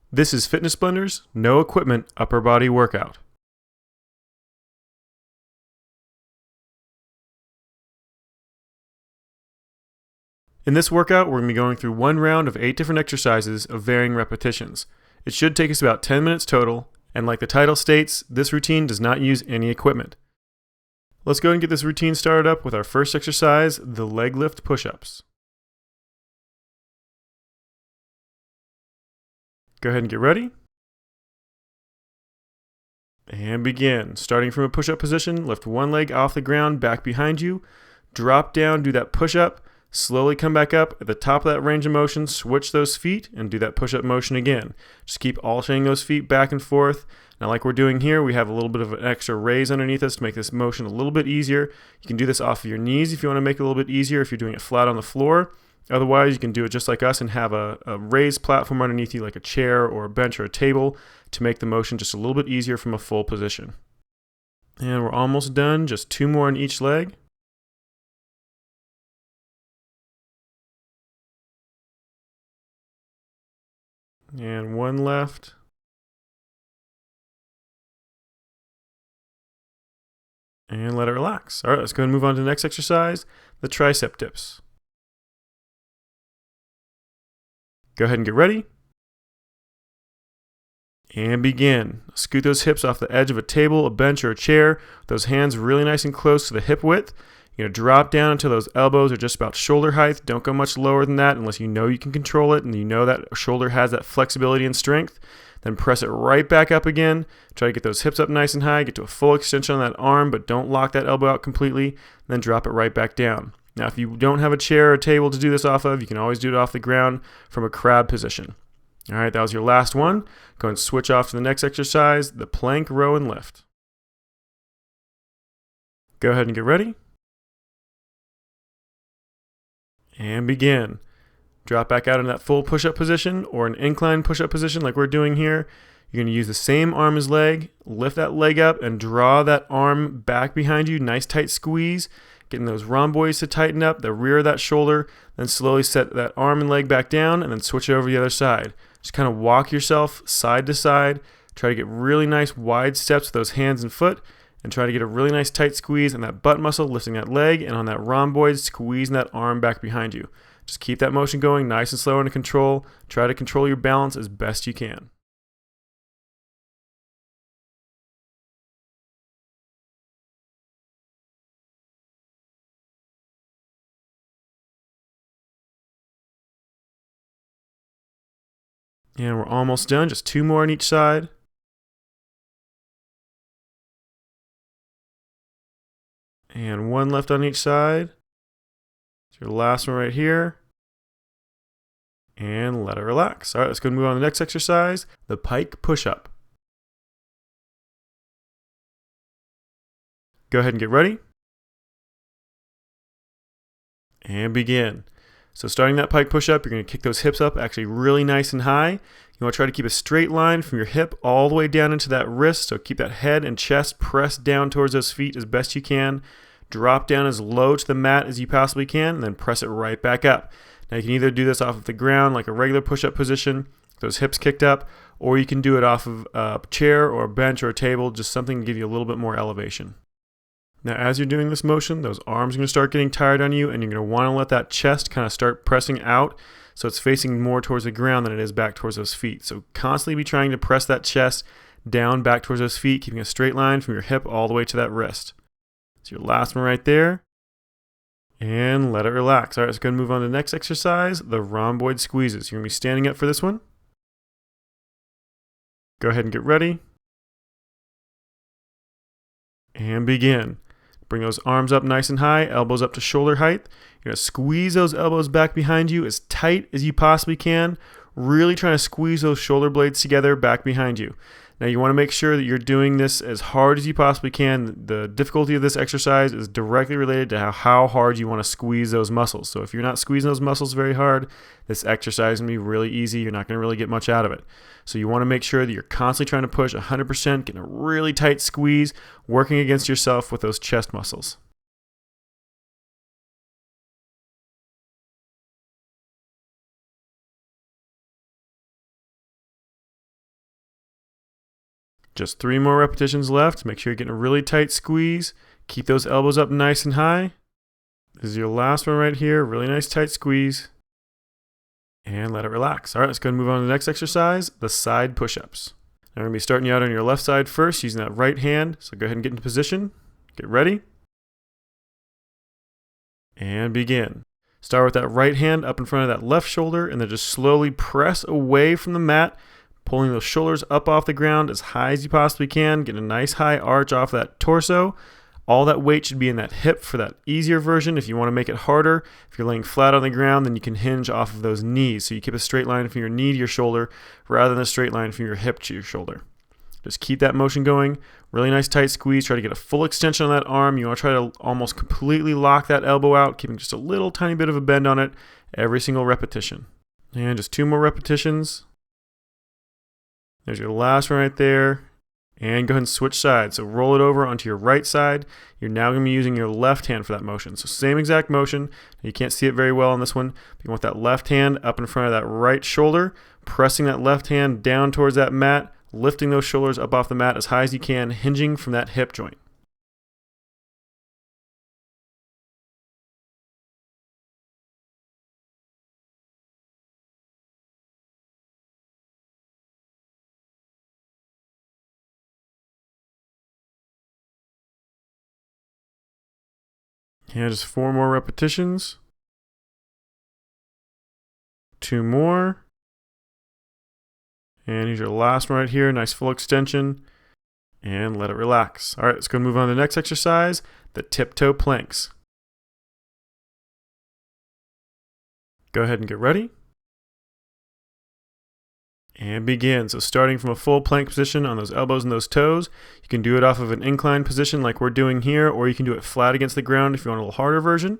This is Fitness Blenders, no equipment, upper body workout. In this workout, we're going to be going through one round of 8 different exercises of varying repetitions. It should take us about 10 minutes total, and like the title states, this routine does not use any equipment. Let's go ahead and get this routine started up with our first exercise, the leg lift push-ups. Go ahead and get ready. And begin. Starting from a push-up position, lift one leg off the ground, back behind you, drop down, do that push-up, slowly come back up at the top of that range of motion, switch those feet, and do that push-up motion again. Just keep alternating those feet back and forth. Now, like we're doing here, we have a little bit of an extra raise underneath us to make this motion a little bit easier. You can do this off of your knees if you want to make it a little bit easier if you're doing it flat on the floor. Otherwise, you can do it just like us and have a raised platform underneath you, like a chair or a bench or a table, to make the motion just a little bit easier from a full position. And we're almost done, just 2 more on each leg. And 1 left. And let it relax. All right, let's go ahead and move on to the next exercise, the tricep dips. Go ahead and get ready. And begin. Scoot those hips off the edge of a table, a bench, or a chair. Those hands really nice and close to the hip width. You're going to drop down until those elbows are just about shoulder height. Don't go much lower than that unless you know you can control it and you know that shoulder has that flexibility and strength. Then press it right back up again. Try to get those hips up nice and high. Get to a full extension on that arm, but don't lock that elbow out completely. Then drop it right back down. Now, if you don't have a chair or a table to do this off of, you can always do it off the ground from a crab position. All right, that was your last one. Go and switch off to the next exercise, the plank, row, and lift. Go ahead and get ready. And begin. Drop back out in that full push-up position or an incline push-up position like we're doing here. You're going to use the same arm as leg, lift that leg up and draw that arm back behind you, nice tight squeeze, getting those rhomboids to tighten up, the rear of that shoulder, then slowly set that arm and leg back down and then switch it over to the other side. Just kind of walk yourself side to side, try to get really nice wide steps with those hands and foot, and try to get a really nice tight squeeze on that butt muscle, lifting that leg, and on that rhomboid, squeezing that arm back behind you. Just keep that motion going nice and slow under control. Try to control your balance as best you can. And we're almost done, just 2 more on each side. And 1 left on each side. It's your last one right here. And let it relax. All right, let's go move on to the next exercise, the pike push-up. Go ahead and get ready. And begin. So starting that pike push-up, you're going to kick those hips up actually really nice and high. You want to try to keep a straight line from your hip all the way down into that wrist. So keep that head and chest pressed down towards those feet as best you can. Drop down as low to the mat as you possibly can, and then press it right back up. Now you can either do this off of the ground like a regular push-up position, those hips kicked up, or you can do it off of a chair or a bench or a table, just something to give you a little bit more elevation. Now, as you're doing this motion, those arms are going to start getting tired on you, and you're going to want to let that chest kind of start pressing out so it's facing more towards the ground than it is back towards those feet. So constantly be trying to press that chest down back towards those feet, keeping a straight line from your hip all the way to that wrist. It's your last one right there. And let it relax. All right, let's go and move on to the next exercise, the rhomboid squeezes. You're going to be standing up for this one. Go ahead and get ready. And begin. Bring those arms up nice and high, elbows up to shoulder height. You're going to squeeze those elbows back behind you as tight as you possibly can. Really trying to squeeze those shoulder blades together back behind you. Now you want to make sure that you're doing this as hard as you possibly can. The difficulty of this exercise is directly related to how hard you want to squeeze those muscles. So if you're not squeezing those muscles very hard, this exercise is going to be really easy. You're not going to really get much out of it. So you want to make sure that you're constantly trying to push 100%, getting a really tight squeeze, working against yourself with those chest muscles. Just 3 more repetitions left. Make sure you're getting a really tight squeeze. Keep those elbows up nice and high. This is your last one right here. Really nice tight squeeze. And let it relax. All right, let's go and move on to the next exercise, the side push-ups. Now we're going to be starting you out on your left side first using that right hand. So go ahead and get into position. Get ready. And begin. Start with that right hand up in front of that left shoulder and then just slowly press away from the mat, pulling those shoulders up off the ground as high as you possibly can. Get a nice high arch off that torso. All that weight should be in that hip for that easier version. If you want to make it harder, if you're laying flat on the ground, then you can hinge off of those knees. So you keep a straight line from your knee to your shoulder rather than a straight line from your hip to your shoulder. Just keep that motion going. Really nice tight squeeze. Try to get a full extension on that arm. You want to try to almost completely lock that elbow out, keeping just a little tiny bit of a bend on it every single repetition. And just 2 more repetitions. There's your last one right there. And go ahead and switch sides. So roll it over onto your right side. You're now going to be using your left hand for that motion. So same exact motion. You can't see it very well on this one. But you want that left hand up in front of that right shoulder, pressing that left hand down towards that mat, lifting those shoulders up off the mat as high as you can, hinging from that hip joint. And just 4 more repetitions. 2 more. And here's your last one right here. Nice full extension. And let it relax. All right, let's go move on to the next exercise, the tiptoe planks. Go ahead and get ready. And begin. So starting from a full plank position on those elbows and those toes, you can do it off of an inclined position like we're doing here, or you can do it flat against the ground if you want a little harder version.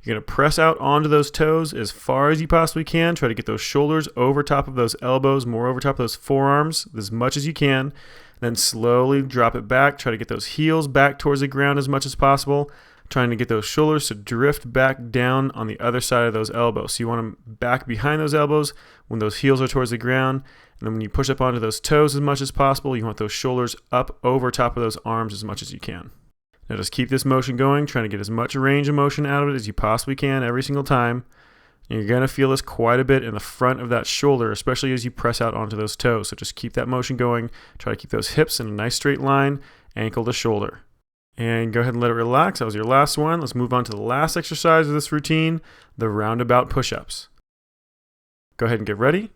You're going to press out onto those toes as far as you possibly can. Try to get those shoulders over top of those elbows, more over top of those forearms as much as you can. Then slowly drop it back. Try to get those heels back towards the ground as much as possible. Trying to get those shoulders to drift back down on the other side of those elbows. So you want them back behind those elbows when those heels are towards the ground. And then when you push up onto those toes as much as possible, you want those shoulders up over top of those arms as much as you can. Now just keep this motion going, trying to get as much range of motion out of it as you possibly can every single time. And you're going to feel this quite a bit in the front of that shoulder, especially as you press out onto those toes. So just keep that motion going. Try to keep those hips in a nice straight line, ankle to shoulder. And go ahead and let it relax. That was your last one. Let's move on to the last exercise of this routine, the roundabout push-ups. Go ahead and get ready.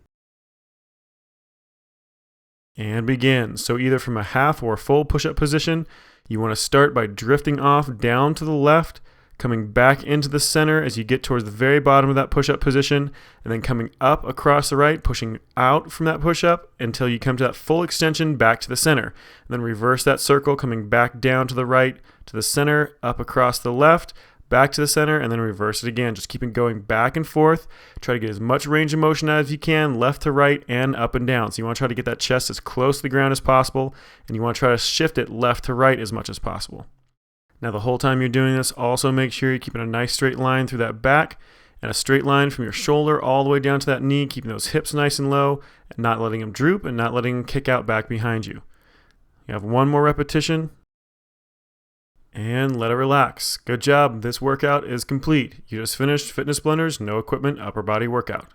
And begin. So either from a half or full push-up position, you want to start by drifting off down to the left, coming back into the center as you get towards the very bottom of that push-up position, and then coming up across the right, pushing out from that push-up until you come to that full extension back to the center. And then reverse that circle, coming back down to the right, to the center, up across the left, back to the center, and then reverse it again. Just keep it going back and forth. Try to get as much range of motion out as you can, left to right and up and down. So you want to try to get that chest as close to the ground as possible, and you want to try to shift it left to right as much as possible. Now the whole time you're doing this, also make sure you're keeping a nice straight line through that back and a straight line from your shoulder all the way down to that knee, keeping those hips nice and low and not letting them droop and not letting them kick out back behind you. You have 1 more repetition and let it relax. Good job. This workout is complete. You just finished Fitness Blenders No Equipment Upper Body Workout.